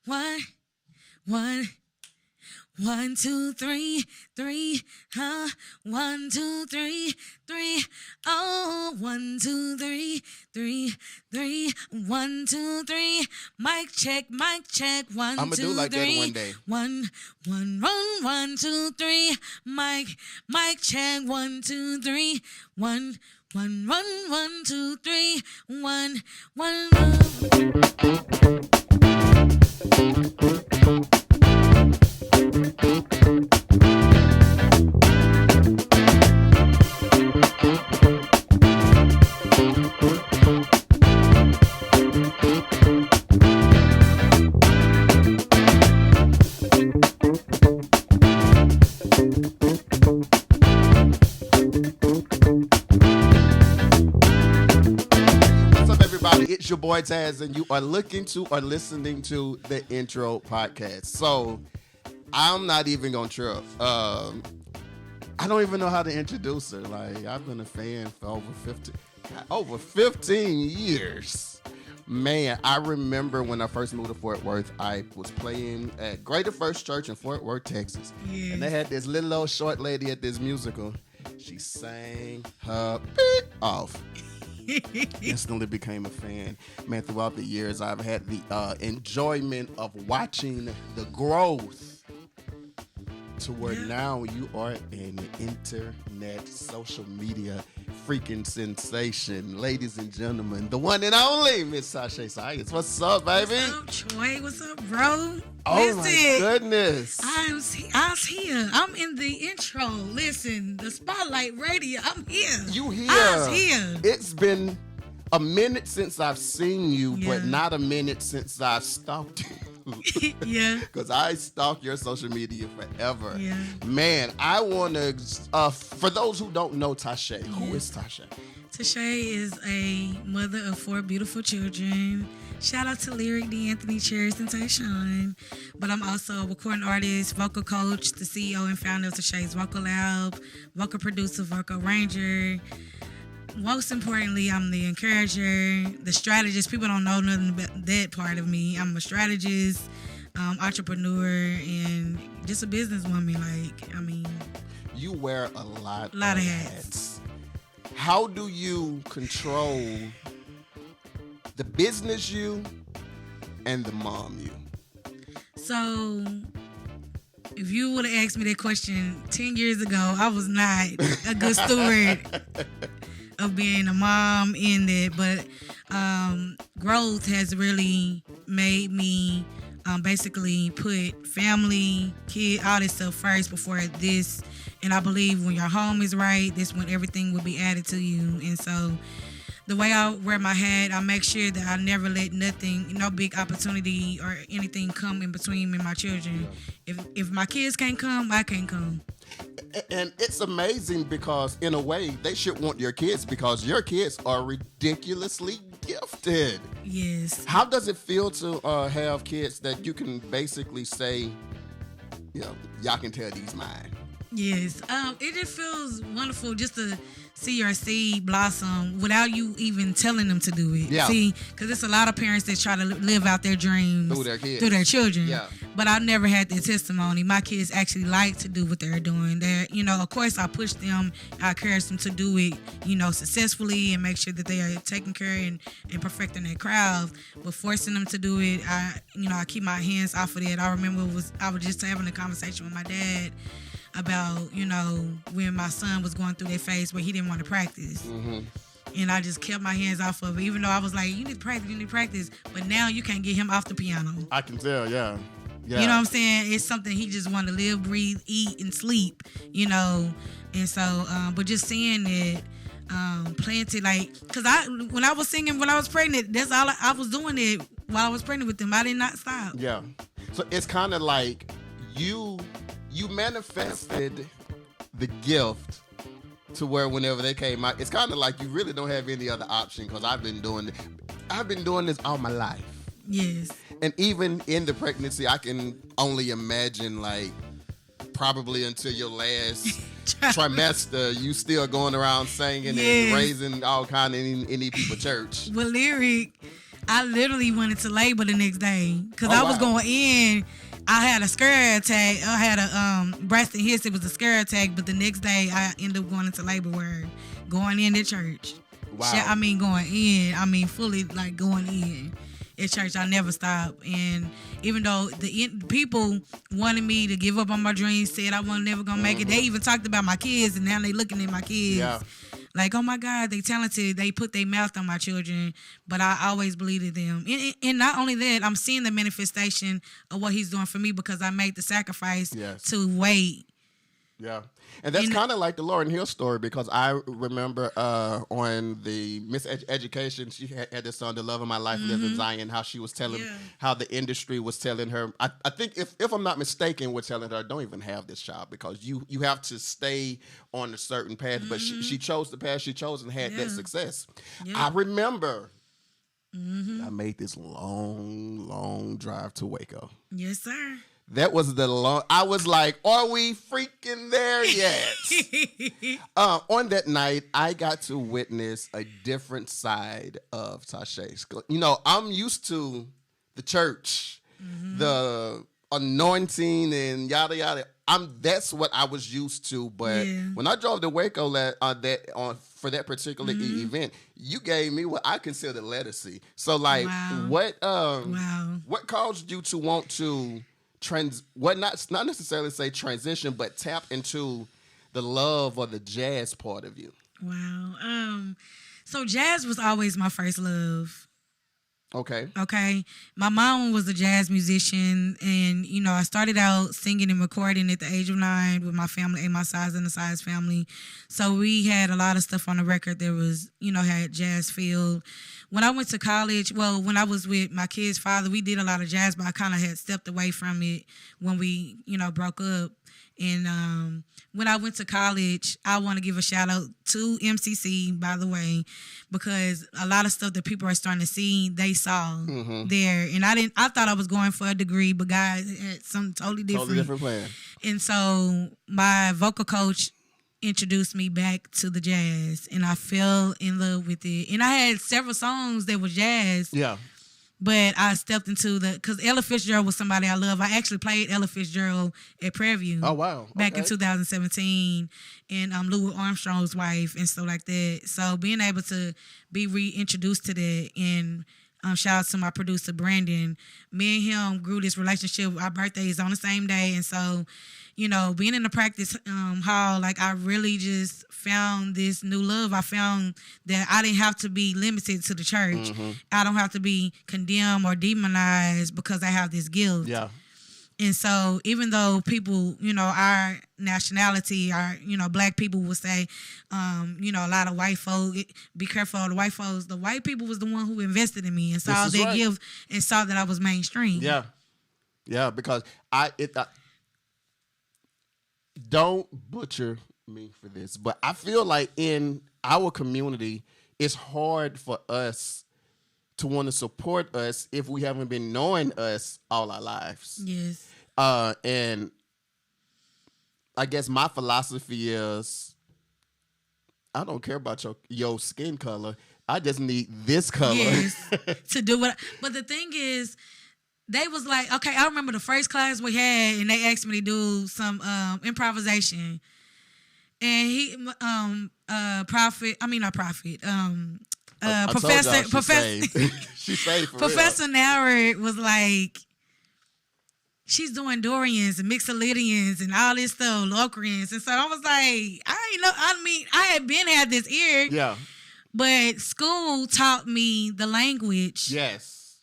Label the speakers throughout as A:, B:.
A: one, one. 1, 2, 3, 3, 1, 2, 3, 3, oh, 1, 2, 3, 3, 3, 1, 2, 3, mic check, 1,
B: I'ma
A: 2,
B: do like
A: 3,
B: that one day.
A: 1, 1, 2, 3, mic check, 1, 2, 3, 1, 1, 2, 3, 1, 1.
B: It's your boy Taz, and you are looking to or listening to the Intro Podcast. So, I'm not even gonna trip. I don't even know how to introduce her. Like, I've been a fan for over 15 years. Man, I remember when I first moved to Fort Worth, I was playing at Greater First Church in Fort Worth, Texas.
A: Yes.
B: And they had this little old short lady at this musical. She sang her beat off. Instantly became a fan. Man, throughout the years, I've had the enjoyment of watching the growth to where now you are an internet social media freaking sensation. Ladies and gentlemen, the one and only Miss Taushey Sias. What's up, baby?
A: What's up, Troy? What's up, bro?
B: Oh, my goodness.
A: I was here. I'm in the intro. Listen, the Spotlight Radio. I'm here.
B: You here.
A: I was here.
B: It's been a minute since I've seen you, but not a minute since I've stalked you.
A: Yeah.
B: Because I stalk your social media forever.
A: Yeah.
B: Man, I want to, for those who don't know Taushey, who is Taushey?
A: Taushey is a mother of 4 beautiful children. Shout out to Lyric, D'Anthony, Cheris, and Tayshawn. But I'm also a recording artist, vocal coach, the CEO and founder of Taushey's Vocal Lab, vocal producer, vocal arranger. Most importantly, I'm the encourager, the strategist. People don't know nothing about that part of me. I'm a strategist, entrepreneur, and just a businesswoman.
B: You wear a lot
A: of hats.
B: How do you control the business you and the mom you?
A: So, if you would have asked me that question 10 years ago, I was not a good steward of being a mom in that. But growth has really made me basically put family, kid, all this stuff first before this. And I believe when your home is right, that's when everything will be added to you. And so the way I wear my hat, I make sure that I never let nothing, no big opportunity or anything come in between me and my children. If my kids can't come, I can't come.
B: And it's amazing because, in a way, they should want your kids because your kids are ridiculously gifted.
A: Yes.
B: How does it feel to have kids that you can basically say, y'all can tell these mine?
A: Yes. It just feels wonderful just to see your seed blossom without you even telling them to do it.
B: Yeah.
A: See, because there's a lot of parents that try to live out their dreams
B: through their kids,
A: through their children.
B: Yeah.
A: But I never had that testimony. My kids actually like to do what they're doing. Of course, I push them, I encourage them to do it, successfully and make sure that they are taking care and perfecting their craft. But forcing them to do it, I keep my hands off of that. I remember I was just having a conversation with my dad about, when my son was going through that phase where he didn't want to practice. Mm-hmm. And I just kept my hands off of it, even though I was like, you need to practice. But now you can't get him off the piano.
B: I can tell, yeah.
A: You know what I'm saying? It's something he just want to live, breathe, eat, and sleep, And so, but just seeing it, planted, because when I was singing, when I was pregnant, that's all I was doing it while I was pregnant with them. I did not stop.
B: Yeah. So it's kind of like you manifested the gift to where whenever they came out, it's kind of like you really don't have any other option because I've been doing this all my life.
A: Yes.
B: And even in the pregnancy, I can only imagine probably until your last trimester, you still going around singing and raising all kind of any people church.
A: Well, Lyric, I literally went into labor the next day because
B: Oh,
A: I was
B: wow.
A: going in. I had a scare attack. I had a breast and hips. It was a scare attack, but the next day I ended up going into labor where going into church.
B: Wow.
A: I mean going in. I mean fully like going in. At church, I never stopped, and even though the people wanted me to give up on my dreams, said I was never gonna make it. They even talked about my kids, and now they looking at my kids.
B: Yeah.
A: Like, oh my God, they talented. They put their mouth on my children, but I always believed in them. And not only that, I'm seeing the manifestation of what he's doing for me because I made the sacrifice to wait.
B: Yeah. And that's kind of like the Lauryn Hill story because I remember on the Miss Education, she had this song, The Love of My Life, Lives in Zion, how she was telling how the industry was telling her, I think if I'm not mistaken, we're telling her, don't even have this child because you have to stay on a certain path. But she chose the path she chose and had that success. I remember I made this long drive to Waco.
A: Yes, sir.
B: That was I was like, are we freaking there yet? On that night, I got to witness a different side of Taushey. You know, I'm used to the church, the anointing and yada yada. That's what I was used to. But when I drove to Waco for that particular event, you gave me what I consider legacy. So like, what caused you to want to not necessarily say transition, but tap into the love or the jazz part of you?
A: Wow. So jazz was always my first love.
B: Okay.
A: My mom was a jazz musician, and you know, I started out singing and recording at the age of 9 with my family, my size and the size family. So we had a lot of stuff on the record that was, you know, had jazz feel. When I went to college, when I was with my kid's father, we did a lot of jazz, but I kind of had stepped away from it when we, you know, broke up. And when I went to college, I want to give a shout out to MCC, by the way, because a lot of stuff that people are starting to see, they saw there. And I thought I was going for a degree, but God had something totally different.
B: Totally different plan.
A: And so my vocal coach introduced me back to the jazz, and I fell in love with it. And I had several songs that were jazz. Yeah. But I stepped into because Ella Fitzgerald was somebody I love. I actually played Ella Fitzgerald at Prairie View.
B: Oh, wow.
A: Back in 2017. And Louis Armstrong's wife and stuff like that. So being able to be reintroduced to that, and shout out to my producer, Brandon. Me and him grew this relationship. Our birthdays on the same day. And so, you know, being in the practice hall, like I really just found this new love. I found that I didn't have to be limited to the church. I don't have to be condemned or demonized because I have this gift. Yeah. And so even though people, you know, our nationality, you know, black people would say, you know, a lot of white folk, be careful of the white folks. The white people was the one who invested in me and saw their gift and saw that I was mainstream. Yeah.
B: Yeah, because don't butcher me for this, but I feel like in our community, it's hard for us to want to support us if we haven't been knowing us all our lives. Yes. And I guess my philosophy is I don't care about your skin color. I just need this color.
A: Yes, to do what. But the thing is, they was like, okay, I remember the first class we had, and they asked me to do some improvisation. And he, Professor Nauert was like, she's doing Dorians and Mixolydians and all this stuff, Locrians. And so I was like, I had this ear. Yeah. But school taught me the language. Yes.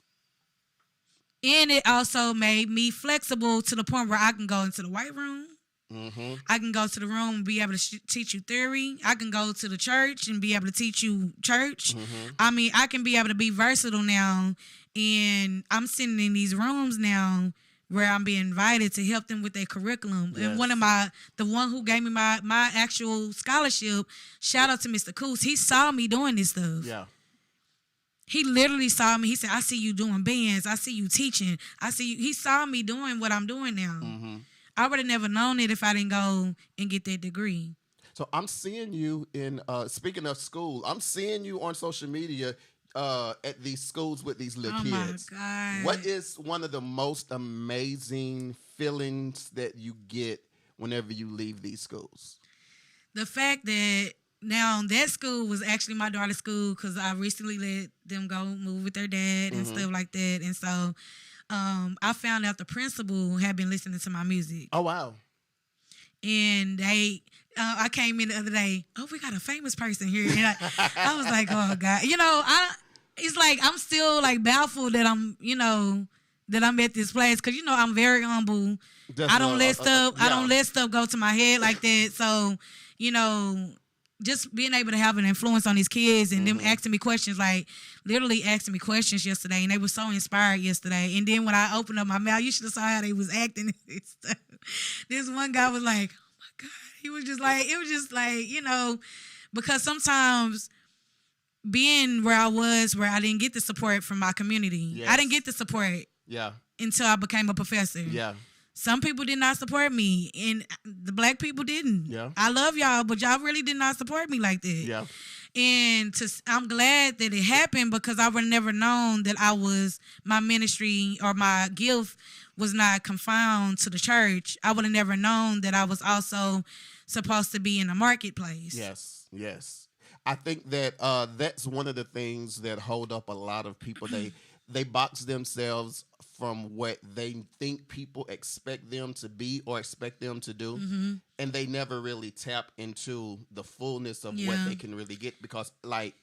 A: And it also made me flexible to the point where I can go into the white room. Mm-hmm. I can go to the room and be able to teach you theory. I can go to the church and be able to teach you church. Mm-hmm. I mean, I can be able to be versatile now. And I'm sitting in these rooms now where I'm being invited to help them with their curriculum. Yes. And the one who gave me my actual scholarship, shout out to Mr. Coos, he saw me doing this stuff. Yeah. He literally saw me. He said, I see you doing bands. I see you teaching. I see you. He saw me doing what I'm doing now. Mm-hmm. I would have never known it if I didn't go and get that degree.
B: So I'm seeing you in, speaking of school, I'm seeing you on social media. at these schools with these little
A: Oh my
B: kids.
A: God.
B: What is one of the most amazing feelings that you get whenever you leave these schools?
A: The fact that now that school was actually my daughter's school because I recently let them go move with their dad and stuff like that. And so I found out the principal had been listening to my music.
B: Oh, wow.
A: And I came in the other day, oh, we got a famous person here. And I was like, oh, God. It's like I'm still like baffled that that I'm at this place because, I'm very humble. I don't let stuff go to my head like that. So, just being able to have an influence on these kids and them asking me questions, like literally asking me questions yesterday, and they were so inspired yesterday. And then when I opened up my mouth, you should have saw how they was acting and stuff. This one guy was like, oh my God. He was just like, it was just like, because sometimes being where I was, where I didn't get the support from my community.
B: Yes.
A: I didn't get the support until I became a professor. Yeah. Some people did not support me, and the black people didn't. Yeah. I love y'all, but y'all really did not support me like that. Yeah. And I'm glad that it happened because I would never known that my ministry or my gift was not confined to the church. I would have never known that I was also supposed to be in the marketplace.
B: Yes, yes. I think that that's one of the things that hold up a lot of people. They box themselves from what they think people expect them to be or expect them to do, and they never really tap into the fullness of what they can really get. Because, like,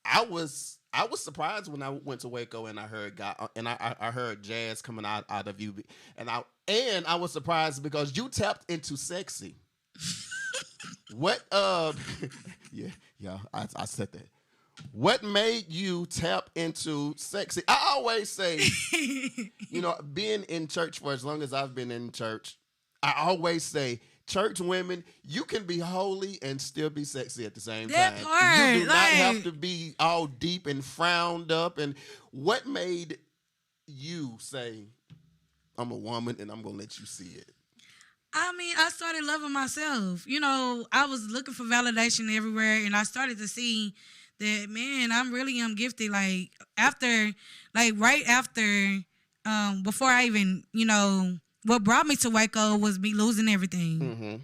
B: I was surprised when I went to Waco and I heard I heard jazz coming out of you, and I was surprised because you tapped into sexy. What? Yeah, I said that. What made you tap into sexy? I always say, being in church for as long as I've been in church, I always say, church women, you can be holy and still be sexy at the same time. You do not have to be all deep and frowned up. And what made you say, I'm a woman and I'm going to let you see it?
A: I started loving myself. I was looking for validation everywhere, and I started to see that, man, I'm really gifted. Like right after, before I even, what brought me to Waco was me losing everything.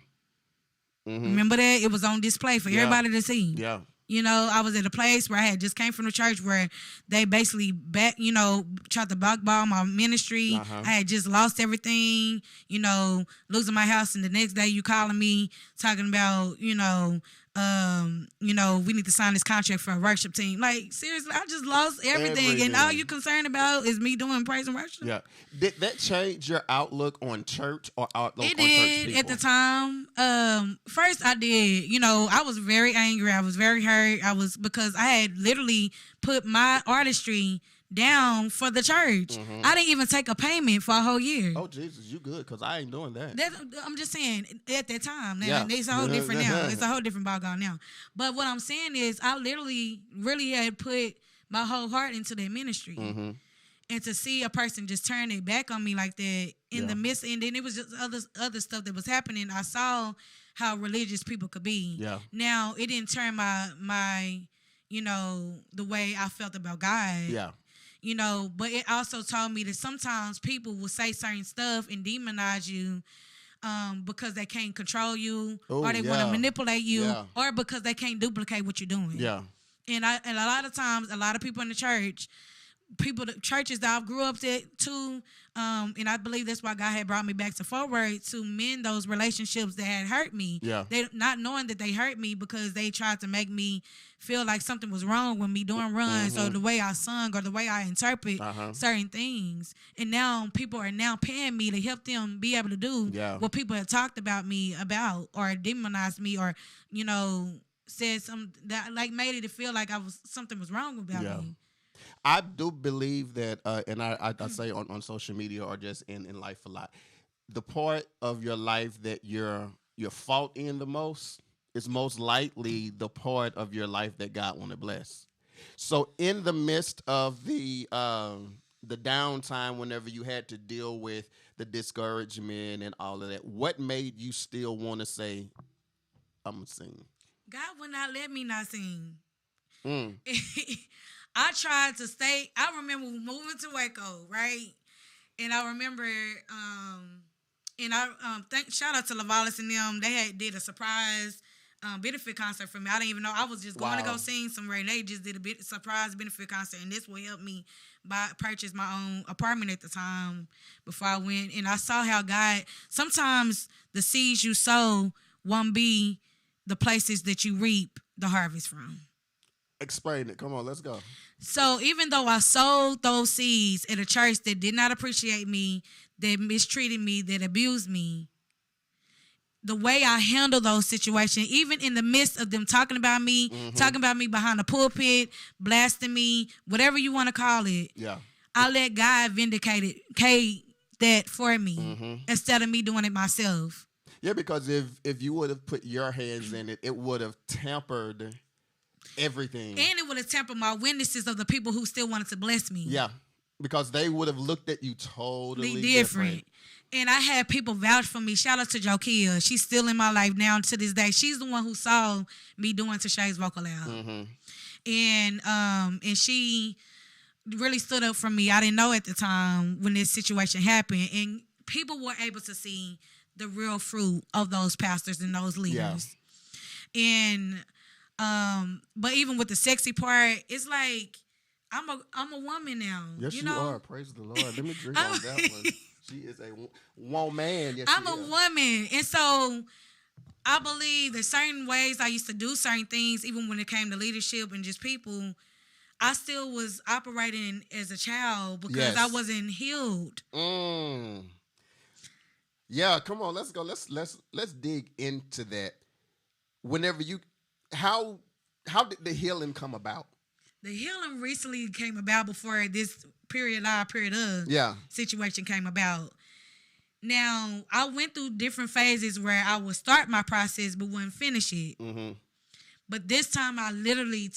A: Remember that? It was on display for everybody to see. Yeah. I was at a place where I had just came from the church where they basically tried to blackball my ministry. I had just lost everything, losing my house, and the next day you calling me talking about, we need to sign this contract for a worship team. Like, seriously, I just lost everything. And all you're concerned about is me doing praise and worship. Yeah.
B: Did that change your outlook on church or outlook on church people?
A: At the time. First I did. I was very angry. I was very hurt. Because I had literally put my artistry down for the church. I didn't even take a payment for a whole year.
B: Oh, Jesus, you good, because I ain't doing that.
A: I'm just saying, at that time. Now, it's a whole different now. It's a whole different ballgame now. But what I'm saying is, I literally really had put my whole heart into that ministry. And to see a person just turn their back on me like that in the midst, and then it was just other stuff that was happening. I saw how religious people could be. Yeah. Now, it didn't turn my the way I felt about God. Yeah. But it also told me that sometimes people will say certain stuff and demonize you because they can't control you, or they want to manipulate you, or because they can't duplicate what you're doing. Yeah. And a lot of times, a lot of people in the church, churches that I grew up at too, and I believe that's why God had brought me back to Forward to mend those relationships that had hurt me. Yeah. They not knowing that they hurt me because they tried to make me feel like something was wrong with me doing runs or the way I sung or the way I interpret certain things. And now people are now paying me to help them be able to do what people have talked about me about, or demonized me, or said something that like made it feel like something was wrong about me.
B: I do believe that, and I say on social media or just in life a lot, the part of your life that you're fault in the most is most likely the part of your life that God want to bless. So in the midst of the downtime, whenever you had to deal with the discouragement and all of that, what made you still want to say, I'm going to sing?
A: God would not let me not sing. I tried to stay. I remember moving to Waco, right? And I remember, and I shout out to Lavalis and them. They did a surprise benefit concert for me. I didn't even know. I was just going to go sing somewhere, and they just did a surprise benefit concert, and this will help me purchase my own apartment at the time before I went. And I saw how God, sometimes the seeds you sow won't be the places that you reap the harvest from.
B: Explain it. Come on, let's go.
A: So even though I sowed those seeds at a church that did not appreciate me, that mistreated me, that abused me, the way I handle those situations, even in the midst of them talking about me behind the pulpit, blasting me, whatever you want to call it, I let God vindicate that for me instead of me doing it myself.
B: Yeah, because if you would have put your hands in it, it would have tampered everything.
A: And it would have tempered my witnesses of the people who still wanted to bless me.
B: Yeah, because they would have looked at you totally different.
A: And I had people vouch for me. Shout out to Jokia. She's still in my life now to this day. She's the one who saw me doing Taushey's vocal out. And she really stood up for me. I didn't know at the time when this situation happened. And people were able to see the real fruit of those pastors and those leaders. Yeah. And but even with the sexy part, it's like I'm a woman now.
B: Yes, you are. Praise the Lord. Let me drink on that one. She is a woman. Yes,
A: I'm a woman. And so I believe that certain ways I used to do certain things, even when it came to leadership and just people, I still was operating as a child because I wasn't healed.
B: Yeah, come on, let's go. Let's dig into that. Whenever how did the healing come about?
A: The healing recently came about before this period of situation came about. Now, I went through different phases where I would start my process but wouldn't finish it. But this time I literally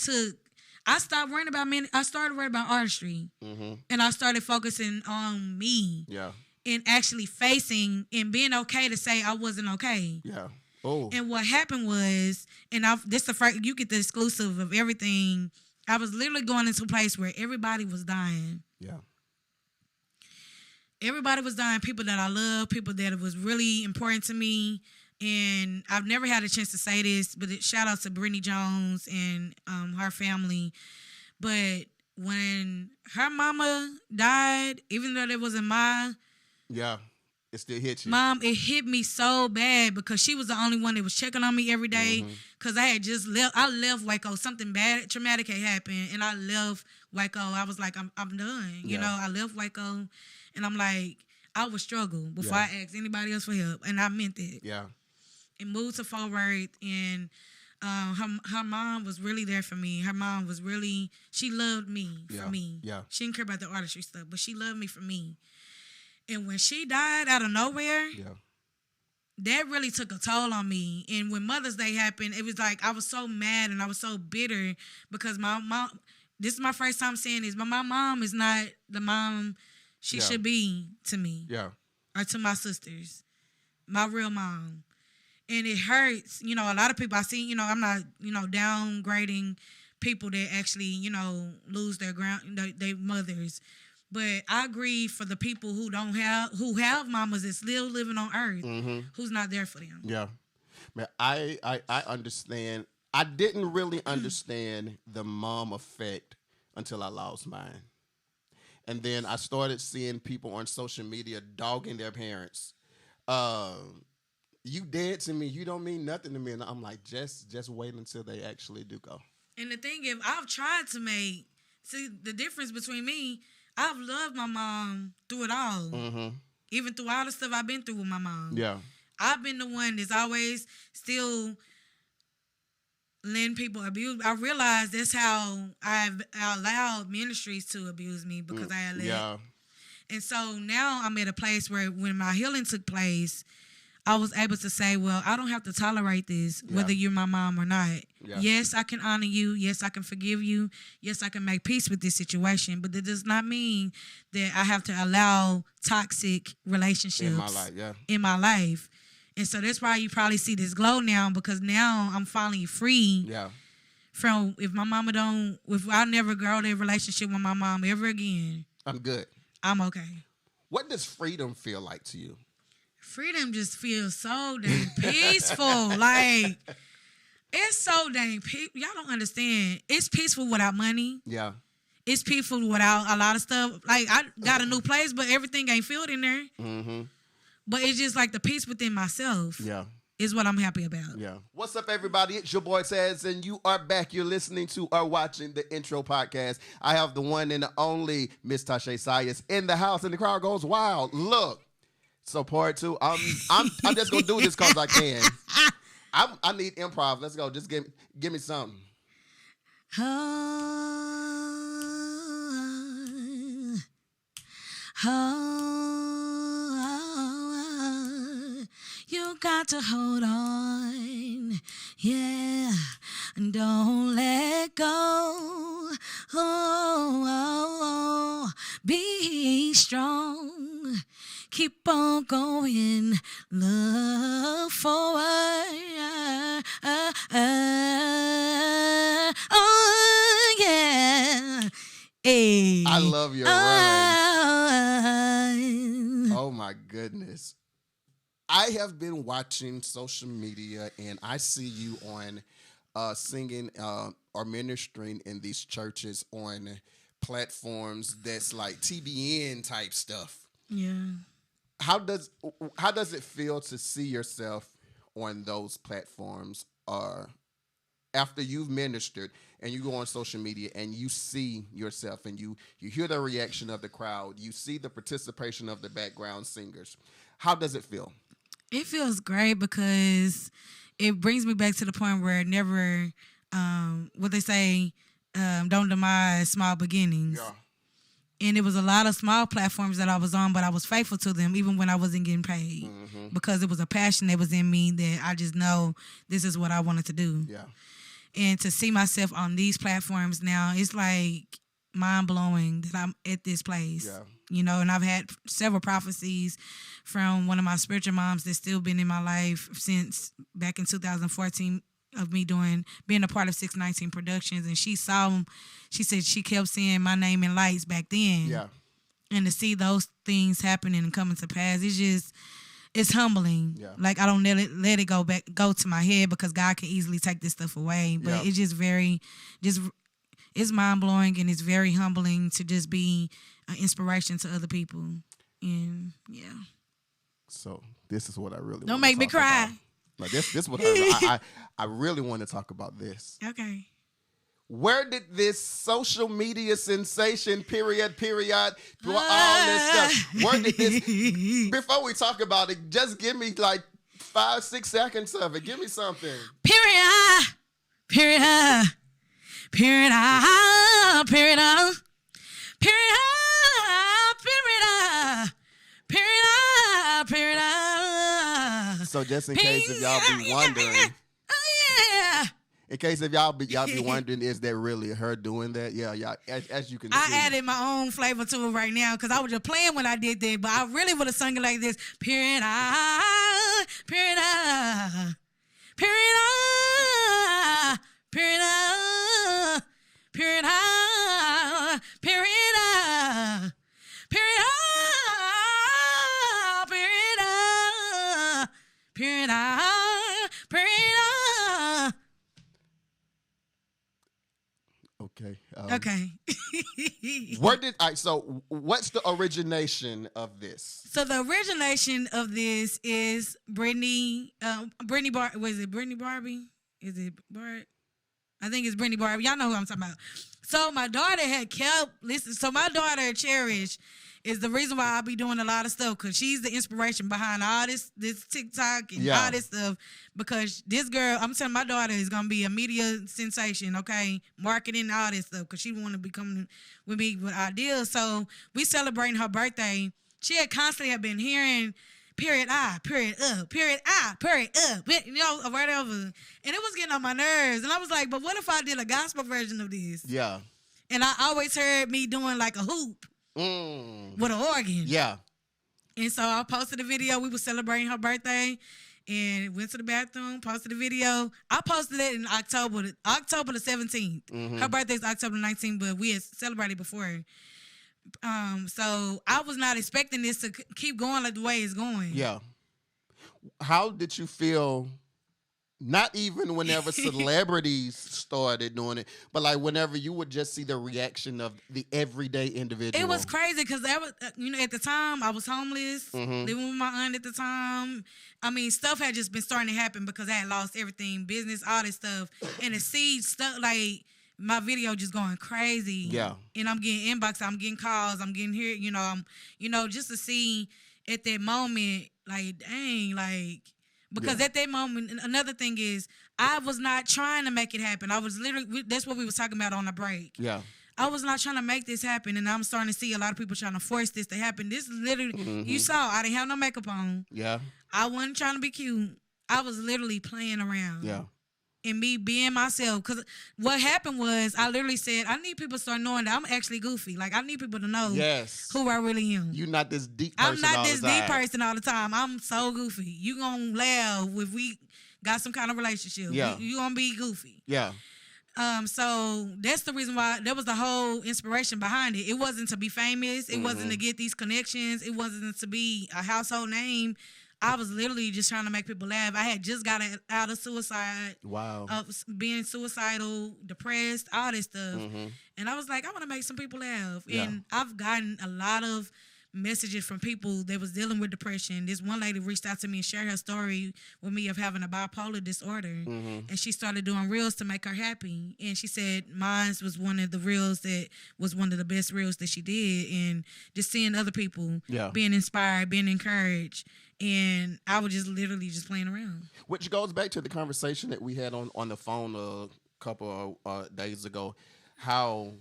A: I stopped worrying about men. I started worrying about artistry. And I started focusing on me. Yeah. And actually facing and being okay to say I wasn't okay. Yeah. Oh. And what happened was, and this the first, you get the exclusive of everything. I was literally going into a place where everybody was dying. Yeah. Everybody was dying. People that I love, people that was really important to me. And I've never had a chance to say this, but shout out to Brittany Jones and her family. But when her mama died, even though it wasn't mine,
B: it still hit you.
A: Mom, it hit me so bad because she was the only one that was checking on me every day. Because I had just left. I left Waco. Something bad, traumatic had happened, and I left Waco. I was like, I'm done. You know, I left Waco, and I'm like, I would struggle before I asked anybody else for help, and I meant that. Yeah. And moved to Fort Worth, and her mom was really there for me. Her mom was really, she loved me for me. Yeah. She didn't care about the artistry stuff, but she loved me for me. And when she died out of nowhere, that really took a toll on me. And when Mother's Day happened, it was like I was so mad and I was so bitter because my mom, this is my first time saying this, but my mom is not the mom she should be to me or to my sisters, my real mom. And it hurts. You know, a lot of people I see, you know, I'm not, you know, downgrading people that actually, you know, lose their their mothers. But I grieve for the people who have mamas that's still living on earth, who's not there for them.
B: Yeah, man, I understand. I didn't really understand the mom effect until I lost mine, and then I started seeing people on social media dogging their parents. You dead to me. You don't mean nothing to me, and I'm like, just wait until they actually do go.
A: And the thing is, I've tried to see the difference between me. I've loved my mom through it all. Even through all the stuff I've been through with my mom. Yeah. I've been the one that's always still letting people abuse. I realized that's how I've allowed ministries to abuse me because I had let. Yeah. And so now I'm at a place where when my healing took place, I was able to say, well, I don't have to tolerate this, whether you're my mom or not. Yeah. Yes, I can honor you. Yes, I can forgive you. Yes, I can make peace with this situation. But that does not mean that I have to allow toxic relationships in my life. And so that's why you probably see this glow now, because now I'm finally free from if my mama don't, if I never grow a relationship with my mom ever again,
B: I'm good.
A: I'm okay.
B: What does freedom feel like to you?
A: Freedom just feels so dang peaceful. Like, it's so dang peaceful. Y'all don't understand. It's peaceful without money.
B: Yeah.
A: It's peaceful without a lot of stuff. Like, I got a new place, but everything ain't filled in there.
B: Mm-hmm.
A: But it's just like the peace within myself.
B: Yeah.
A: Is what I'm happy about.
B: Yeah. What's up, everybody? It's your boy Taz, and you are back. You're listening to or watching the Intro Podcast. I have the one and the only Miss Taushey Sias in the house, and the crowd goes wild. Look, so part two. I'm just gonna do this because I can. I need improv. Let's go. Just give me something.
A: You got to hold on, yeah, and don't let go. Be strong, keep on going, look forward. Oh yeah, hey.
B: I love your rhymes. Oh my goodness. I have been watching social media, and I see you on singing or ministering in these churches on platforms that's like TBN type stuff.
A: Yeah.
B: How does it feel to see yourself on those platforms after you've ministered and you go on social media and you see yourself and you hear the reaction of the crowd, you see the participation of the background singers? How does it feel?
A: It feels great because it brings me back to the point where never, what they say, don't demise small beginnings.
B: Yeah.
A: And it was a lot of small platforms that I was on, but I was faithful to them even when I wasn't getting paid. Mm-hmm. Because it was a passion that was in me that I just know this is what I wanted to do.
B: Yeah.
A: And to see myself on these platforms now, it's like mind-blowing that I'm at this place.
B: Yeah.
A: You know, and I've had several prophecies from one of my spiritual moms that's still been in my life since back in 2014 of me being a part of 619 Productions. And she saw them. She said she kept seeing my name in lights back then.
B: Yeah.
A: And to see those things happening and coming to pass, it's humbling.
B: Yeah.
A: Like, I don't let it go to my head because God can easily take this stuff away. But
B: Yeah.
A: it's just it's mind-blowing, and it's very humbling to just be an inspiration to other people. And yeah.
B: So this is what I really
A: don't make me cry.
B: About. Like this what I really want to talk about this.
A: Okay.
B: Where did this social media sensation period through all this stuff? Where did this? Before we talk about it, just give me like 5-6 seconds of it. Give me something.
A: Period.
B: So just in case if y'all be wondering, in case if y'all be wondering, is that really her doing that? Yeah, y'all. As you can see,
A: I added my own flavor to it right now because I was just playing when I did that, but I really would have sung it like this. Period.
B: Okay.
A: Okay.
B: So what's the origination of this?
A: So the origination of this is Brittany was it Brittany Barbie? Is it Bart? I think it's Brittany Barbie. Y'all know who I'm talking about. So my daughter had kept listening. So my daughter, Cherish, is the reason why I be doing a lot of stuff, because she's the inspiration behind all this TikTok and all this stuff. Because this girl, I'm telling my daughter, is going to be a media sensation, okay? Marketing, all this stuff, because she want to be coming with me with ideas. So we celebrating her birthday. She had constantly been hearing period I, period up, period I, period up, you know, or whatever. And it was getting on my nerves. And I was like, but what if I did a gospel version of this?
B: Yeah.
A: And I always heard me doing like a hoop with an organ.
B: Yeah.
A: And so I posted a video. We were celebrating her birthday. and went to the bathroom, posted a video. I posted it in October the 17th.
B: Mm-hmm.
A: Her birthday's October 19th, but we had celebrated before. So I was not expecting this to keep going like the way it's going.
B: Yeah. How did you feel? Not even whenever celebrities started doing it, but like whenever you would just see the reaction of the everyday individual.
A: It was crazy because that was, at the time I was homeless,
B: Mm-hmm.
A: living with my aunt at the time. I mean, stuff had just been starting to happen because I had lost everything, business, all this stuff, and the seed stuff like. My video just going crazy.
B: Yeah.
A: And I'm getting inbox, I'm getting calls, I'm getting here, just to see at that moment, like, dang, like, because at that moment, another thing is, I was not trying to make it happen. I was literally, that's what we was talking about on the break.
B: Yeah.
A: I was not trying to make this happen, and I'm starting to see a lot of people trying to force this to happen. This is literally, you saw, I didn't have no makeup on.
B: Yeah.
A: I wasn't trying to be cute. I was literally playing around.
B: Yeah.
A: And me being myself. Because what happened was, I literally said, I need people to start knowing that I'm actually goofy. Like, I need people to know who I really am.
B: You're not this deep person
A: I'm not
B: all
A: this
B: the time.
A: deep person all the time. I'm so goofy. You gonna laugh if we got some kind of relationship.
B: Yeah.
A: You gonna be goofy.
B: Yeah.
A: So that's the reason why, that was the whole inspiration behind it. It wasn't to be famous. It wasn't to get these connections. It wasn't to be a household name. I was literally just trying to make people laugh. I had just got out of suicide.
B: Wow.
A: Of being suicidal, depressed, all this stuff. And I was like, I want to make some people laugh.
B: Yeah.
A: And I've gotten a lot of messages from people that was dealing with depression. This one lady reached out to me and shared her story with me of having a bipolar disorder. And she started doing reels to make her happy. And she said mine was one of the reels that was one of the best reels that she did. And just seeing other people being inspired, being encouraged. And I was just literally just playing around.
B: Which goes back to the conversation that we had on the phone a couple of days ago. How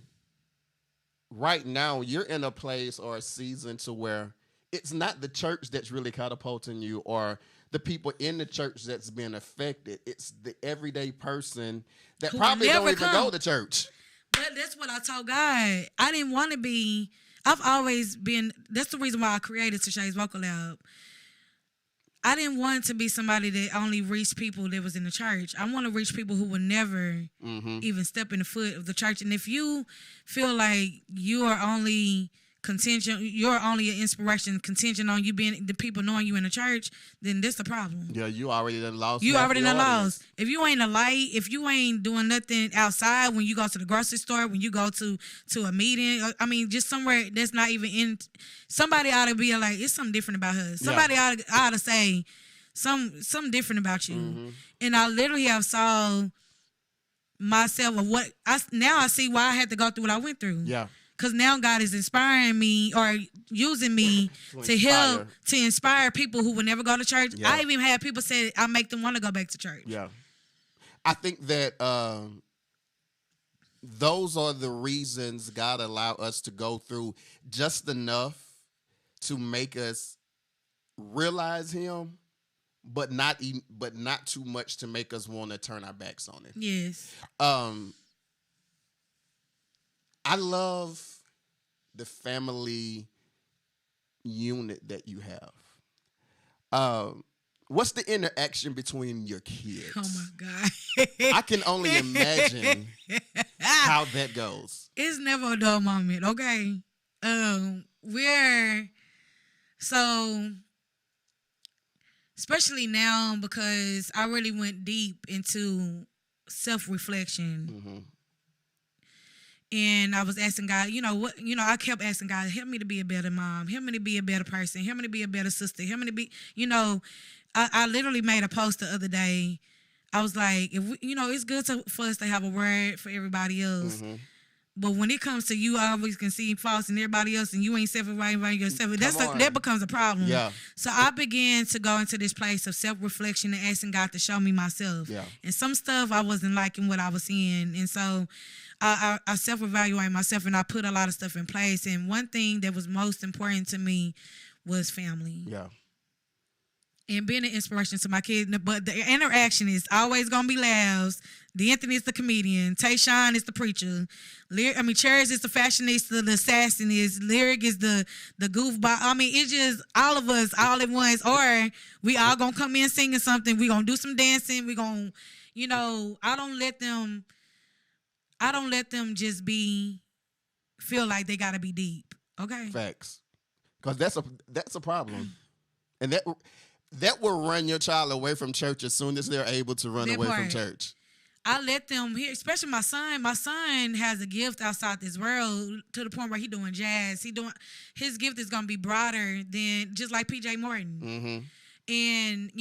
B: right now you're in a place or a season to where it's not the church that's really catapulting you or the people in the church that's being affected. It's the everyday person that
A: Who
B: probably
A: never
B: don't even
A: come.
B: go to church.
A: But that's what I told God. I didn't want to be, I've always been, that's the reason why I created Taushey's Vocal Lab. I didn't want to be somebody that only reached people that was in the church. I want to reach people who would never even step in the foot of the church. And if you feel like you are only you're only an inspiration contingent on you being the people knowing you in the church, then that's the problem.
B: Yeah, you already done lost.
A: You already done
B: audience.
A: lost. If you ain't a light, if you ain't doing nothing outside when you go to the grocery store, when you go to a meeting, I mean, just somewhere that's not even in. Somebody ought to be like, it's something different about her. Somebody ought to say something different about you. And I literally have saw myself of what I see why I had to go through what I went through.
B: Yeah.
A: Because now God is inspiring me or using me to help, to inspire people who would never go to church.
B: Yeah.
A: I even had people say I make them want to go back to church.
B: Yeah. I think that those are the reasons God allowed us to go through just enough to make us realize Him, but not too much to make us want to turn our backs on it.
A: Yes.
B: I love the family unit that you have. What's the interaction between your kids?
A: Oh my God.
B: I can only imagine how that goes.
A: It's never a dull moment, okay? Especially now because I really went deep into self-reflection. And I was asking God, I kept asking God, help me to be a better mom, help me to be a better person, help me to be a better sister, help me to be, I literally made a post the other day. I was like, if we, it's good for us to have a word for everybody else. But when it comes to you always can see faults in everybody else and you ain't self-evaluating yourself, that becomes a problem.
B: Yeah.
A: So I began to go into this place of self-reflection and asking God to show me myself.
B: Yeah.
A: And some stuff I wasn't liking what I was seeing. And so I self-evaluate myself and I put a lot of stuff in place. And one thing that was most important to me was family.
B: Yeah.
A: and being an inspiration to my kids. But the interaction is always gonna be Lavs. D'Anthony is the comedian. Tayshawn is the preacher. Cherish is the fashionista. The assassin is. Lyric is the goofball. I mean, it's just all of us all at once. Or we all gonna come in singing something. We gonna do some dancing. We gonna, I don't let them just feel like they gotta be deep. Okay.
B: Facts. Because that's a problem, and that will run your child away from church as soon as they're able to run away from church.
A: I let them hear, especially my son. My son has a gift outside this world to the point where he doing jazz. His gift is gonna be broader than just like PJ Morton.
B: Mm-hmm.
A: And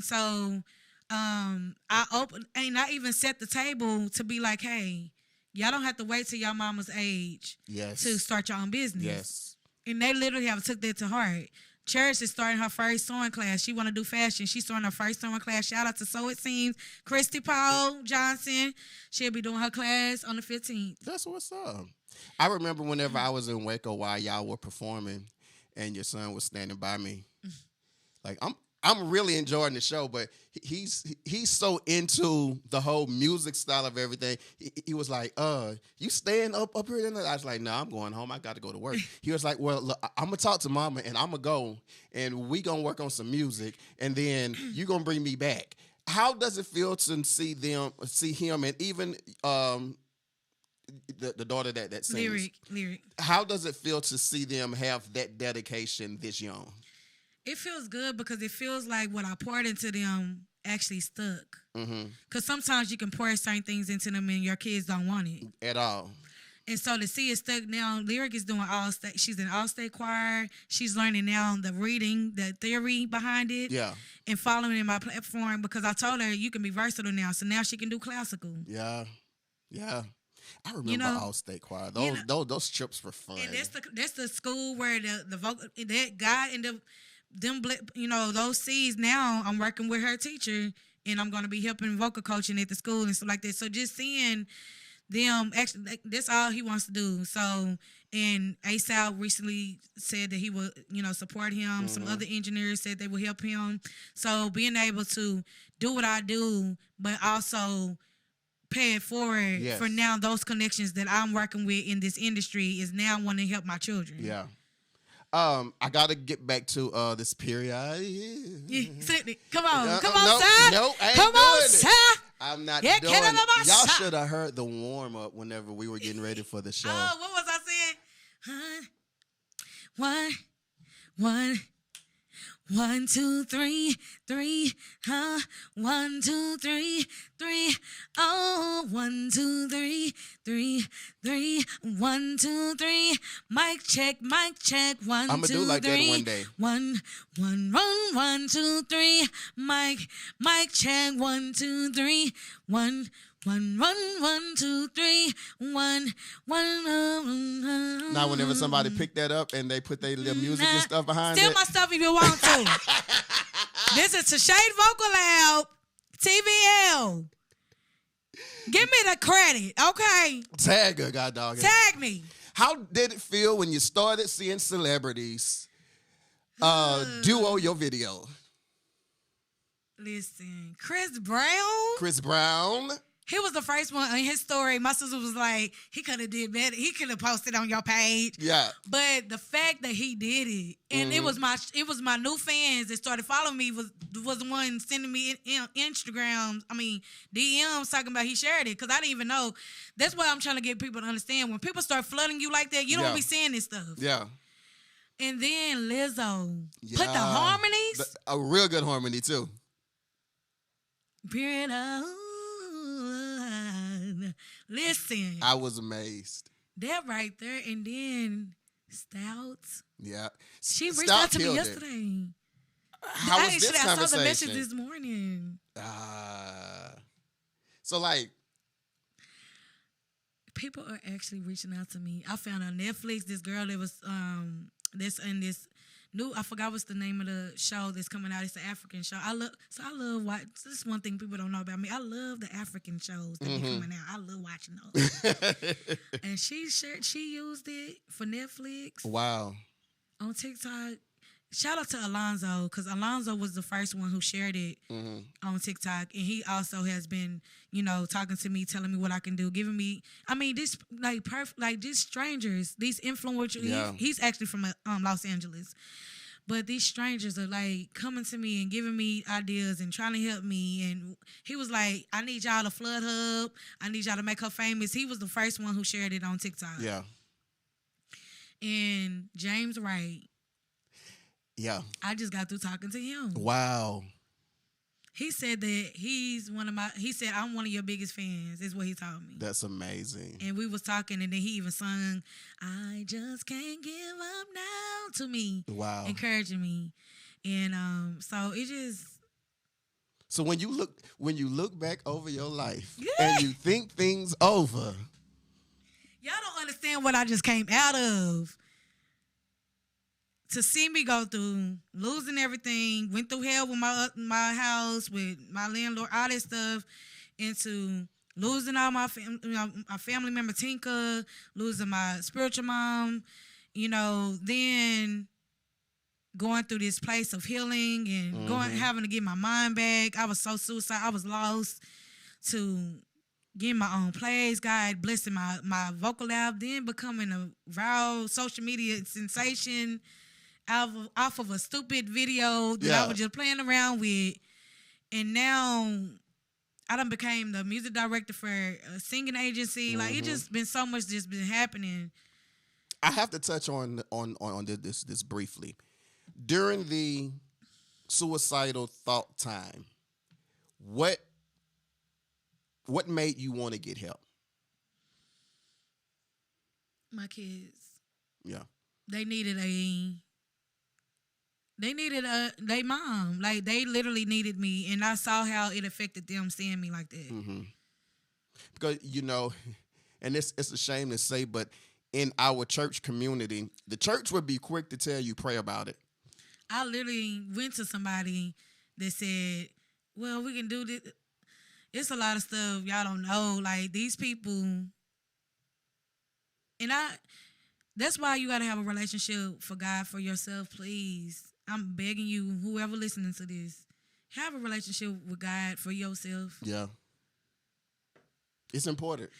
A: so I even set the table to be like, hey, y'all don't have to wait till y'all mama's age to start your own business. Yes. And they literally have took that to heart. Cherish is starting her first sewing class. She want to do fashion. She's starting her first sewing class. Shout out to Sew It Seems. Christy Paul Johnson. She'll be doing her class on the 15th.
B: That's what's up. I remember whenever I was in Waco while y'all were performing and your son was standing by me. Like, I'm really enjoying the show, but he's so into the whole music style of everything. He was like, you staying up here tonight? I was like, no, I'm going home. I got to go to work. He was like, well, look, I'm going to talk to mama and I'm going to go and we going to work on some music and then you going to bring me back. How does it feel to see him and even the daughter that sings?
A: Lyric.
B: How does it feel to see them have that dedication this young?
A: It feels good because it feels like what I poured into them actually stuck. Because sometimes you can pour certain things into them and your kids don't want it.
B: At all.
A: And so to see it stuck now, Lyric is doing all-state. She's in all-state choir. She's learning now the reading, the theory behind it. Yeah. And following in my platform because I told her you can be versatile now. So now she can do classical.
B: Yeah. Yeah. I remember all-state choir. Those trips were fun.
A: And that's the school where the vocal, that guy and those seeds. Now I'm working with her teacher and I'm going to be helping vocal coaching at the school and stuff like that. So just seeing them, actually, that's all he wants to do. So, and ASAL recently said that he would, support him. Some other engineers said they would help him. So being able to do what I do, but also pay it forward for now, those connections that I'm working with in this industry is now wanting to help my children.
B: Yeah. I gotta get back to this period.
A: Come on, son.
B: No, I ain't
A: come on,
B: doing
A: son.
B: It. I'm not doing it. Y'all should have heard the warm up whenever we were getting ready for the show.
A: Oh, what was I saying? One, 1, 2, 3, 3, 1, 2, 3, 3, oh, 1, 2, 3, 3, 3, 1, 2, 3, mic check, 1,
B: I'ma
A: 2,
B: do like
A: 3,
B: that one day.
A: 1, 2, 3, mic check, 1, 2, 3, 1, 2, 3, 1.
B: Now, whenever somebody pick that up and they put their little music and stuff behind
A: Steal
B: it.
A: my stuff if you want to. This is Taushey Vocal Lab, TVL. Give me the credit, okay?
B: Tag her, God dog.
A: Tag me.
B: How did it feel when you started seeing celebrities duo your video?
A: Listen, Chris Brown. He was the first one in his story. My sister was like, he could have did better. He could have posted on your page. Yeah. But the fact that he did it, and it was my new fans that started following me was the one sending me DMs talking about he shared it because I didn't even know. That's what I'm trying to get people to understand. When people start flooding you like that, you don't be seeing this stuff. Yeah. And then Lizzo put the harmonies.
B: A real good harmony too.
A: Period. Listen.
B: I was amazed.
A: That right there. And then Stouts.
B: Yeah.
A: She reached out to me yesterday.
B: How was this conversation?
A: I saw the message this morning.
B: So like.
A: People are actually reaching out to me. I found on Netflix this girl that was that's in this new, I forgot what's the name of the show that's coming out. It's an African show. I love watching. This is one thing people don't know about me. I love the African shows that be coming out. I love watching those. And she used it for Netflix.
B: Wow.
A: On TikTok. shout out to Alonzo, because Alonzo was the first one who shared it on TikTok, and he also has been, talking to me, telling me what I can do, giving me. I mean, this these strangers, these influencers.
B: Yeah.
A: He's actually from Los Angeles, but these strangers are like coming to me and giving me ideas and trying to help me. And he was like, "I need y'all to flood Hub. I need y'all to make her famous." He was the first one who shared it on TikTok.
B: Yeah.
A: And James Wright.
B: Yeah.
A: I just got through talking to him.
B: Wow.
A: He said that he said, "I'm one of your biggest fans," is what he told me.
B: That's amazing.
A: And we was talking, and then he even sung, "I just can't give up now" to me.
B: Wow.
A: Encouraging me. And so it just.
B: So when you look back over your life and you think things over.
A: Y'all don't understand what I just came out of. To see me go through losing everything, went through hell with my house, with my landlord, all that stuff, into losing all my family member Tinka, losing my spiritual mom, then going through this place of healing and having to get my mind back. I was so suicidal. I was lost, to getting my own plays, God blessing my vocal lab, then becoming a viral social media sensation off of a stupid video that I was just playing around with. And now I done became the music director for a singing agency. Like, it just been so much just been happening.
B: I have to touch on this briefly. During the suicidal thought time, what made you want to get help?
A: My kids.
B: Yeah.
A: They needed their mom. Like, they literally needed me, and I saw how it affected them seeing me like that.
B: Mm-hmm. Because, and it's a shame to say, but in our church community, the church would be quick to tell you, pray about it.
A: I literally went to somebody that said, "Well, we can do this." It's a lot of stuff y'all don't know. Like, these people, and that's why you got to have a relationship for God, for yourself, please. I'm begging you, whoever listening to this, have a relationship with God for yourself.
B: Yeah. It's important.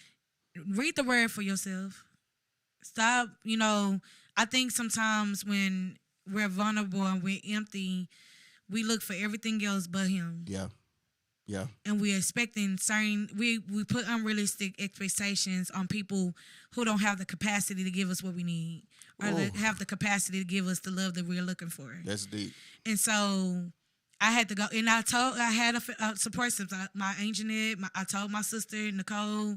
A: Read the word for yourself. Stop, I think sometimes when we're vulnerable and we're empty, we look for everything else but him.
B: Yeah. Yeah.
A: And we're expecting we put unrealistic expectations on people who don't have the capacity to give us what we need, or have the capacity to give us the love that we're looking for.
B: That's deep.
A: And so I had to go, and I had a support system. My Aunt Jeanette, I told my sister Nicole,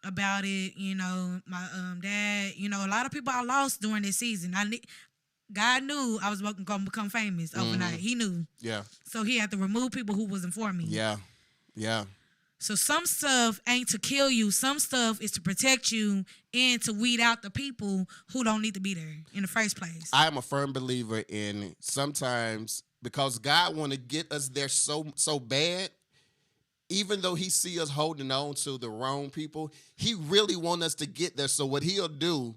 A: about it. My dad. A lot of people I lost during this season. God knew I was going to become famous overnight. He knew.
B: Yeah.
A: So he had to remove people who wasn't for me.
B: Yeah. Yeah.
A: So some stuff ain't to kill you. Some stuff is to protect you and to weed out the people who don't need to be there in the first place.
B: I am a firm believer in sometimes, because God want to get us there so bad, even though he see us holding on to the wrong people, he really want us to get there. So what he'll do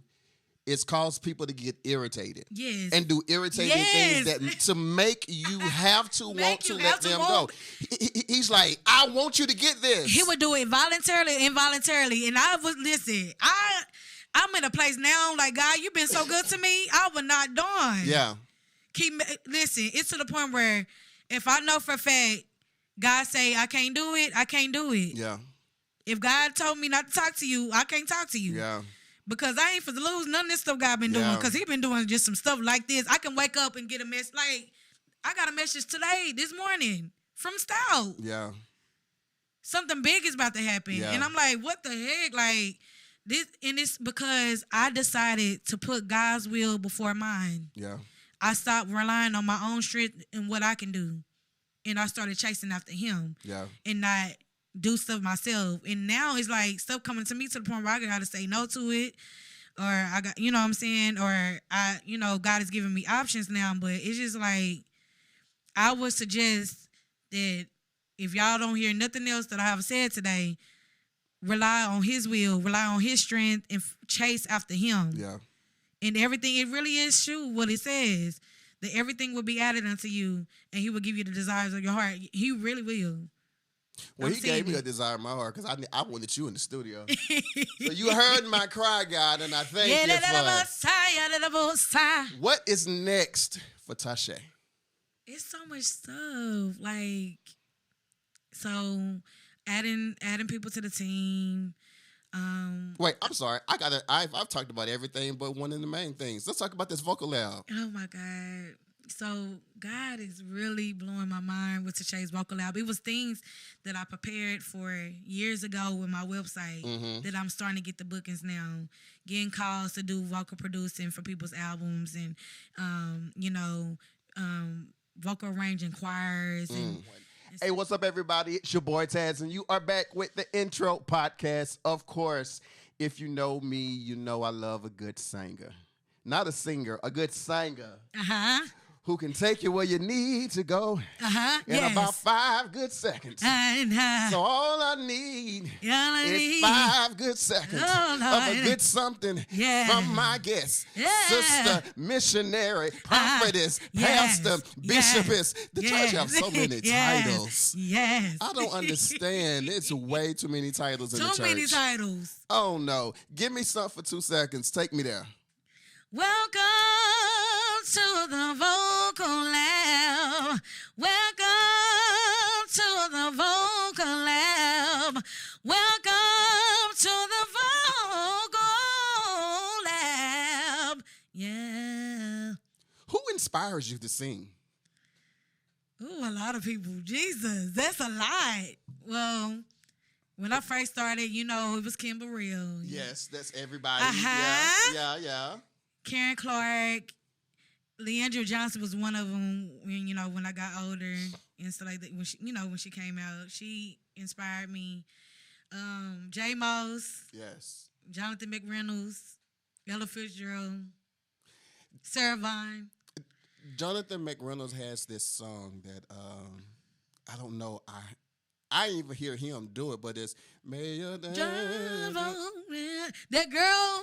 B: is cause people to get irritated.
A: Yes.
B: And do irritating things that to make you have to want to let them go. He's like, I want you to get this.
A: He would do it voluntarily, involuntarily. And I'm in a place now, like, God, you've been so good to me, I would not done.
B: Yeah.
A: Listen, it's to the point where if I know for a fact, God say, I can't do it, I can't do it.
B: Yeah.
A: If God told me not to talk to you, I can't talk to you.
B: Yeah.
A: Because I ain't for to lose none of this stuff God been doing. Because he been doing just some stuff like this. I can wake up and get a message. Like, I got a message today, this morning, from Stout.
B: Yeah.
A: Something big is about to happen.
B: Yeah.
A: And I'm like, what the heck? Like, this, and it's because I decided to put God's will before mine.
B: Yeah.
A: I stopped relying on my own strength and what I can do. And I started chasing after him. Yeah. And not do stuff myself. And now it's like stuff coming to me to the point where I got to say no to it. Or I got, what I'm saying? Or God is giving me options now. But it's just like, I would suggest that if y'all don't hear nothing else that I have said today, rely on his will, rely on his strength, and chase after him.
B: Yeah.
A: And everything, it really is true what it says. That everything will be added unto you, and he will give you the desires of your heart. He really will.
B: Well, he gave me a desire in my heart because I wanted you in the studio. So you heard my cry, God, and I thank you for it. What is next for Taushey?
A: It's so much stuff. Like, so adding people to the team.
B: Wait, I'm sorry. I've talked about everything but one of the main things. Let's talk about this vocal lab.
A: Oh my God. So God is really blowing my mind with Taushey's vocal lab. It was things that I prepared for years ago with my website that I'm starting to get the bookings now. Getting calls to do vocal producing for people's albums and, vocal arranging choirs.
B: Hey, what's up, everybody? It's your boy Taz, and you are back with the Intro Podcast. Of course, if you know me, you know I love a good singer. Not a singer, a good singer. Who can take you where you need to go in about 5 good seconds. So all I need is 5 good seconds of a good something from my guest, sister, missionary, prophetess, pastor, bishopess. The church have so many titles.
A: Yes.
B: I don't understand. It's way too many titles in the church.
A: Too many titles.
B: Oh, no. Give me something for 2 seconds. Take me there.
A: Welcome to the vocal lab. Welcome to the vocal lab. Welcome to the vocal lab. Yeah.
B: Who inspires you to sing?
A: Ooh, a lot of people. Jesus, that's a lot. Well, when I first started, it was Kim Burrell.
B: Yes, that's everybody. Yeah.
A: Karen Clark, Leandra Johnson was one of them. When I got older and stuff like that. When she came out, she inspired me. J. Moss,
B: yes,
A: Jonathan McReynolds, Ella Fitzgerald, Sarah Vine.
B: Jonathan McReynolds has this song that I don't know. I didn't even hear him do it, but it's May Your Day.
A: That girl.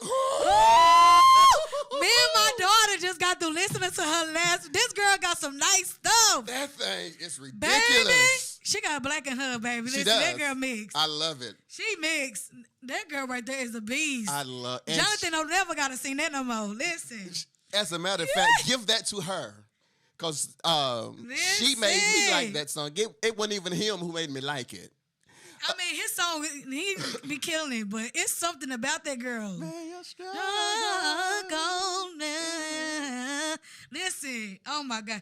A: Me and my daughter just got through listening to her last. This girl got some nice stuff.
B: That thing is ridiculous.
A: Baby, she got black in her, baby.
B: She
A: Listen,
B: does.
A: that girl mixed.
B: I love it.
A: She mixed. That girl right there is a beast.
B: I love it.
A: Jonathan don't never got to sing that no more. Listen.
B: As a matter of fact, give that to her. Because she made me like that song. It wasn't even him who made me like it.
A: I mean, his song, he be killing it, but it's something about that girl. Listen, oh my God.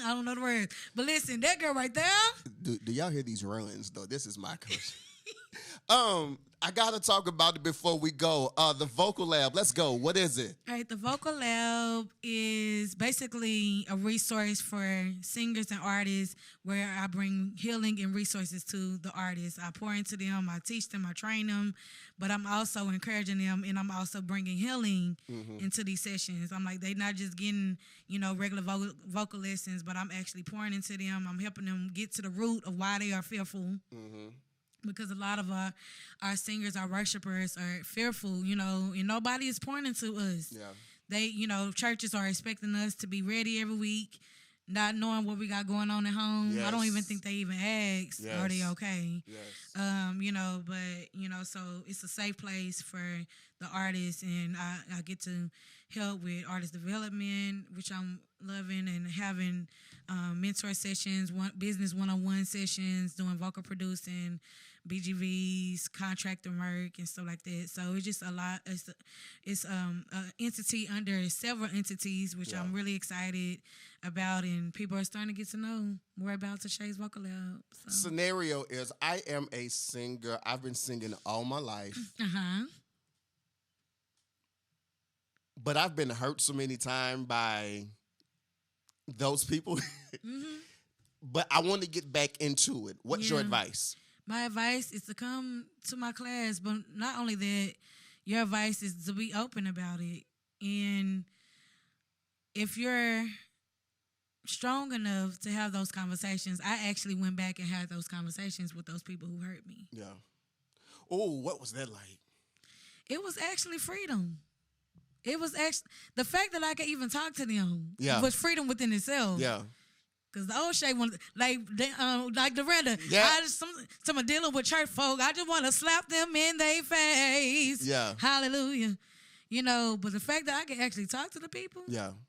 A: I don't know the words. But listen, that girl right there.
B: Do y'all hear these runs, though? This is my question. I gotta talk about it before we go. The Vocal Lab, let's go. What is it?
A: All right, the Vocal Lab is basically a resource for singers and artists where I bring healing and resources to the artists. I pour into them, I teach them, I train them, but I'm also encouraging them, and I'm also bringing healing into these sessions. I'm like, they're not just getting, regular vocal lessons, but I'm actually pouring into them. I'm helping them get to the root of why they are fearful. Because a lot of our singers, our worshipers are fearful, and nobody is pouring into us. Yeah. They, churches are expecting us to be ready every week, not knowing what we got going on at home. Yes. I don't even think they even ask, are they okay? Yes. So it's a safe place for the artists, and I get to help with artist development, which I'm loving, and having mentor sessions, business one-on-one sessions, doing vocal producing, BGVs, contracting work, and stuff like that. So it's just a lot. It's an entity under several entities, which I'm really excited about, and people are starting to get to know more about Taushey's Vocal Lab. So.
B: Scenario is, I am a singer. I've been singing all my life. But I've been hurt so many times by those people. But I want to get back into it. What's your advice?
A: My advice is to come to my class, but not only that, your advice is to be open about it. And if you're strong enough to have those conversations, I actually went back and had those conversations with those people who hurt me.
B: Yeah. Oh, what was that like?
A: It was actually freedom. It was actually the fact that I could even talk to them was freedom within itself.
B: Yeah.
A: Cause the old Shay wanted like Dorinda.
B: Yeah.
A: Some dealing with church folk. I just want to slap them in their face.
B: Yeah.
A: Hallelujah. You know, but the fact that I can actually talk to the people,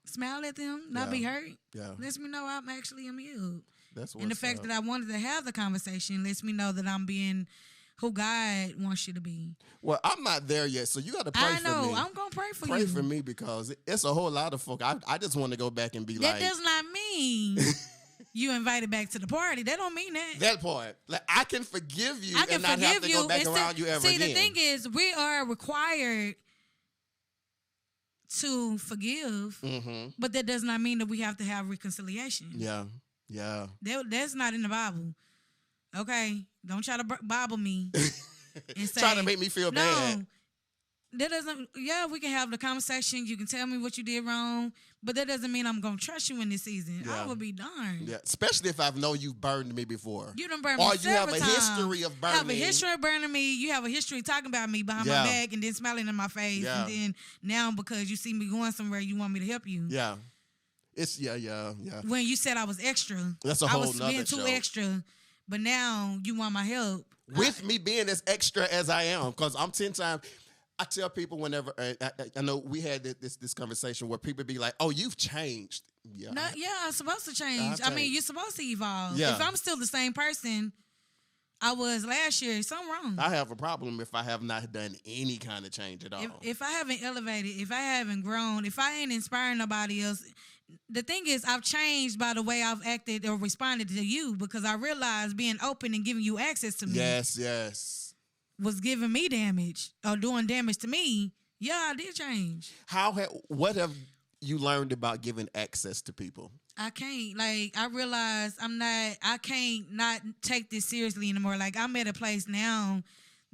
A: smile at them, not be hurt, lets me know I'm actually healed.
B: That's what's
A: and the fact that I wanted to have the conversation lets me know that I'm being who God wants you to be.
B: Well, I'm not there yet, so you got to pray for me. I know.
A: I'm going to pray for you.
B: Pray for me because it's a whole lot of folk. I just want to go back and be
A: that does not mean you invited back to the party. That don't mean that.
B: That part. Like, I can forgive you and not have to go back around you ever again.
A: See, the thing is, we are required to forgive, but that does not mean that we have to have reconciliation.
B: Yeah.
A: That's not in the Bible. Okay, don't try to Bible me and say,
B: trying to make me feel bad.
A: That doesn't. Yeah, we can have the conversation. You can tell me what you did wrong, but that doesn't mean I'm gonna trust you in this season. I would be darned.
B: Yeah, especially if I've known you've burned me before.
A: You done burned me several times. Or you
B: have a history of burning.
A: Have a history of burning me. You have a history of talking about me behind my back and then smiling in my face, and then now because you see me going somewhere, you want me to help you.
B: Yeah, it's
A: When you said I was extra,
B: that's a whole nother show.
A: I was being too extra. But now you want my help.
B: With me being as extra as I am, because I'm 10 times. I tell people whenever, I know we had this conversation where people be like, oh, you've changed. Yeah.
A: No, I'm supposed to change. I mean, you're supposed to evolve.
B: Yeah.
A: If I'm still the same person I was last year, something wrong.
B: I have a problem if I have not done any kind of change at all.
A: If I haven't elevated, if I haven't grown, if I ain't inspiring nobody else, the thing is, I've changed by the way I've acted or responded to you because I realized being open and giving you access to me.
B: Yes.
A: Was giving me damage or doing damage to me. Yeah, I did change.
B: What have you learned about giving access to people?
A: I can't. I realized I can't not take this seriously anymore. Like, I'm at a place now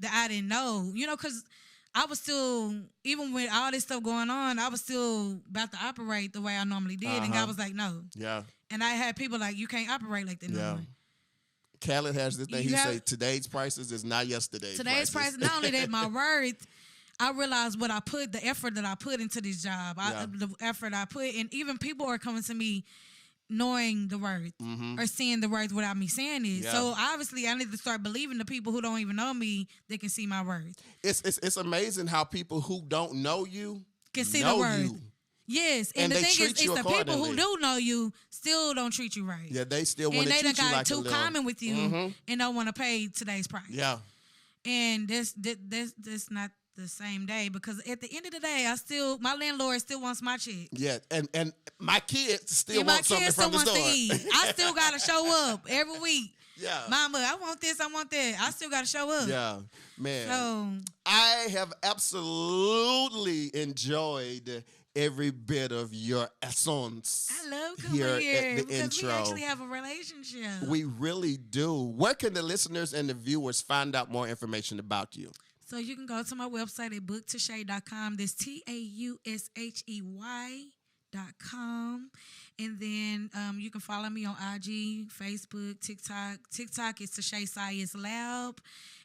A: that I didn't know. You know, because I was still, even with all this stuff going on, I was still about to operate the way I normally did. And God was like, no.
B: Yeah.
A: And I had people like, you can't operate like that no more.
B: Khaled has this thing. He say today's prices is not yesterday's
A: prices. Not only that, my worth, I realized the effort that I put into this job, the effort I put, and even people are coming to me knowing the worth or seeing the worth without me saying it. Yeah. So obviously, I need to start believing the people who don't even know me, they can see my worth.
B: It's amazing how people who don't know you
A: can see the worth. You. Yes, and the thing is, it's the people who do know you still don't treat you right.
B: Yeah, they still want to treat you like a little. And they done got too common
A: with you and don't want to pay today's price.
B: Yeah.
A: And that's not the same day because at the end of the day, my landlord still wants my check.
B: Yeah, and my kids still want something from the store.
A: I still got to show up every week.
B: Yeah.
A: Mama, I want this, I want that. I still got to show up.
B: Yeah, man. So, I have absolutely enjoyed every bit of your essence.
A: I love coming here at the intro. We actually have a relationship.
B: We really do. Where can the listeners and the viewers find out more information about you?
A: So you can go to my website at booktaushey.com. That's TAUSHEY.com. And then you can follow me on IG, Facebook, TikTok. TikTok is Taushey Sias Lab.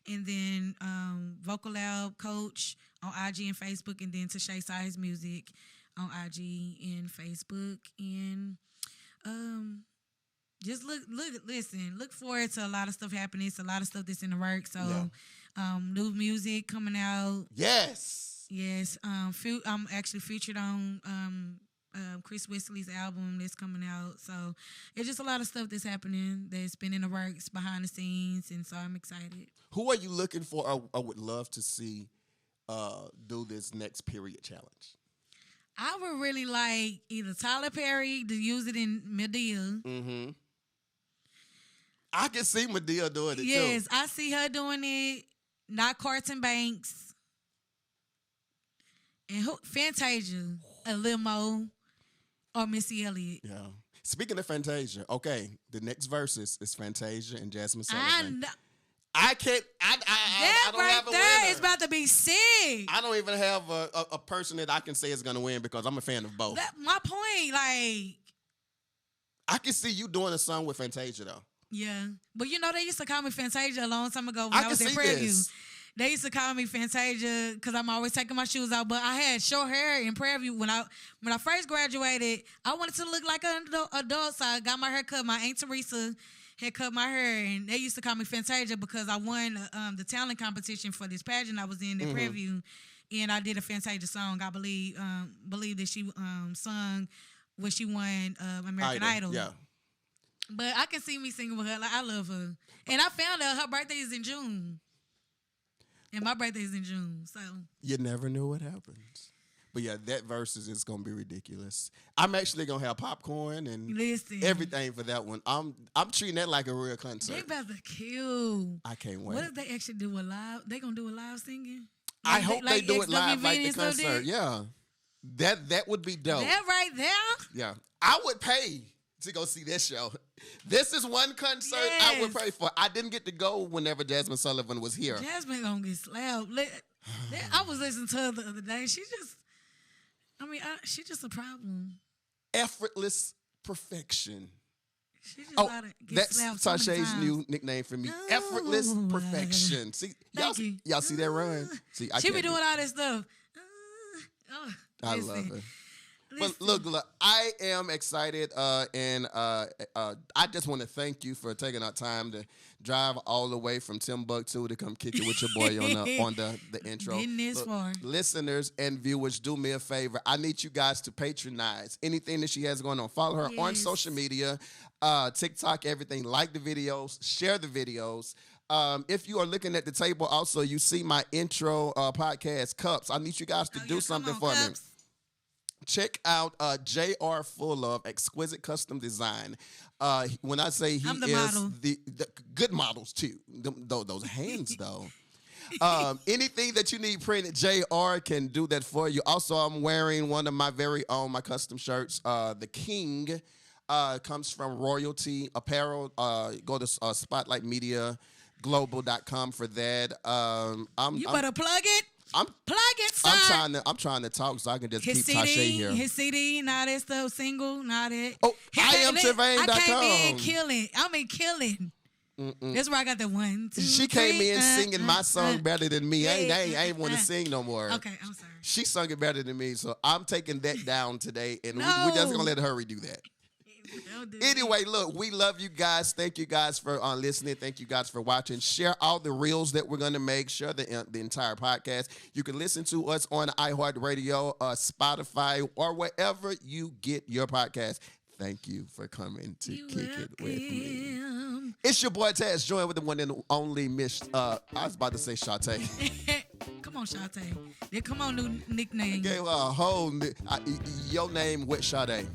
A: And then Vocal Lab Coach on IG and Facebook. And then Taushey Sias Music on IG and Facebook. And just look forward to a lot of stuff happening. It's a lot of stuff that's in the works. So new music coming out.
B: Yes.
A: I'm actually featured on Chris Wesley's album that's coming out. So it's just a lot of stuff that's happening that's been in the works behind the scenes. And so I'm excited.
B: Who are you looking for or would love to see do this next period challenge?
A: I would really like either Tyler Perry to use it in Medea.
B: Mm-hmm. I can see Medea doing it too.
A: Yes, I see her doing it. Not Carlton Banks. And Fantasia, a Limo, or Missy Elliott.
B: Yeah. Speaking of Fantasia, okay, the next verses is Fantasia and Jasmine Sullivan. I can't. I don't have a winner.
A: There is about to be sick.
B: I don't even have a person that I can say is going to win because I'm a fan of both.
A: My point, I
B: can see you doing a song with Fantasia though.
A: Yeah, but they used to call me Fantasia a long time ago when I was in Prairie View. They used to call me Fantasia because I'm always taking my shoes out. But I had short hair in Prairie View when I first graduated. I wanted to look like an adult, so I got my hair cut. My Aunt Teresa had cut my hair, and they used to call me Fantasia because I won the talent competition for this pageant I was in Prairie View, and I did a Fantasia song. I believe that she sung when she won American Idol.
B: Yeah.
A: But I can see me singing with her. Like, I love her. And I found out her birthday is in June. And my birthday is in June. So
B: you never know what happens. But yeah, that versus is gonna be ridiculous. I'm actually gonna have popcorn and everything for that one. I'm treating that like a real concert.
A: They about to kill.
B: I can't wait.
A: What if they actually do a live? They gonna do a live singing?
B: I hope they do it live like the concert. Yeah. That would be dope.
A: That right there?
B: Yeah. I would pay to go see this show. This is one concert I would pay for. I didn't get to go whenever Jasmine Sullivan was here.
A: Jasmine gonna get slapped. I was listening to her the other day. She's just a problem.
B: Effortless perfection.
A: She just
B: that's Taushey's new nickname for me. Effortless perfection. See, y'all see that run? See,
A: she be doing all this stuff.
B: I love it. But look, I am excited, and I just want to thank you for taking our time to drive all the way from Timbuktu to come kick it with your boy on the intro.
A: Getting this far.
B: Listeners and viewers, do me a favor. I need you guys to patronize anything that she has going on. Follow her on social media, TikTok, everything. Like the videos, share the videos. If you are looking at the table, also you see my intro podcast cups. I need you guys to do something for me. Check out JR Full of Exquisite Custom Design. When I say he is the good models too, those hands though. Anything that you need printed, JR can do that for you. Also, I'm wearing one of my very own, my custom shirts. The King comes from Royalty Apparel. Go to spotlightmediaglobal.com for that.
A: You better plug it. Plug it, son.
B: I'm trying to talk so I can just keep Taushey here.
A: His CD, not that stuff, single, not that.
B: Oh, IamTervain.com.
A: I came in killing. That's where I got the 1, 2,
B: She came in singing my song better than me. I ain't want to sing no more.
A: Okay, I'm sorry.
B: She sung it better than me, so I'm taking that down today, and we're just gonna let her redo that. Anyway, look, we love you guys. Thank you guys for listening. Thank you guys for watching. Share all the reels that we're going to make. Share the entire podcast. You can listen to us on iHeartRadio, Spotify, or wherever you get your podcast. Thank you for coming to Kick It With Me. It's your boy Taz, joined with the one and only Miss, I was about to say Shantae.
A: Come on, Shantae. Then come on, new nickname.
B: Gave her a whole, your name with Sade. I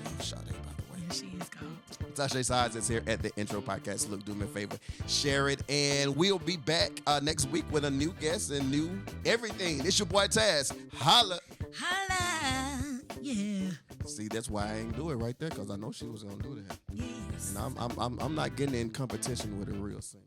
B: love Sade, by the way.
A: She is called.
B: Taushey Sias is here at the intro podcast. Look, do me a favor, share it, and we'll be back next week with a new guest and new everything. It's your boy Taz. Holla.
A: Holla. Yeah.
B: See, that's why I ain't do it right there, because I know she was gonna do that.
A: Yes.
B: And I'm not getting in competition with a real singer.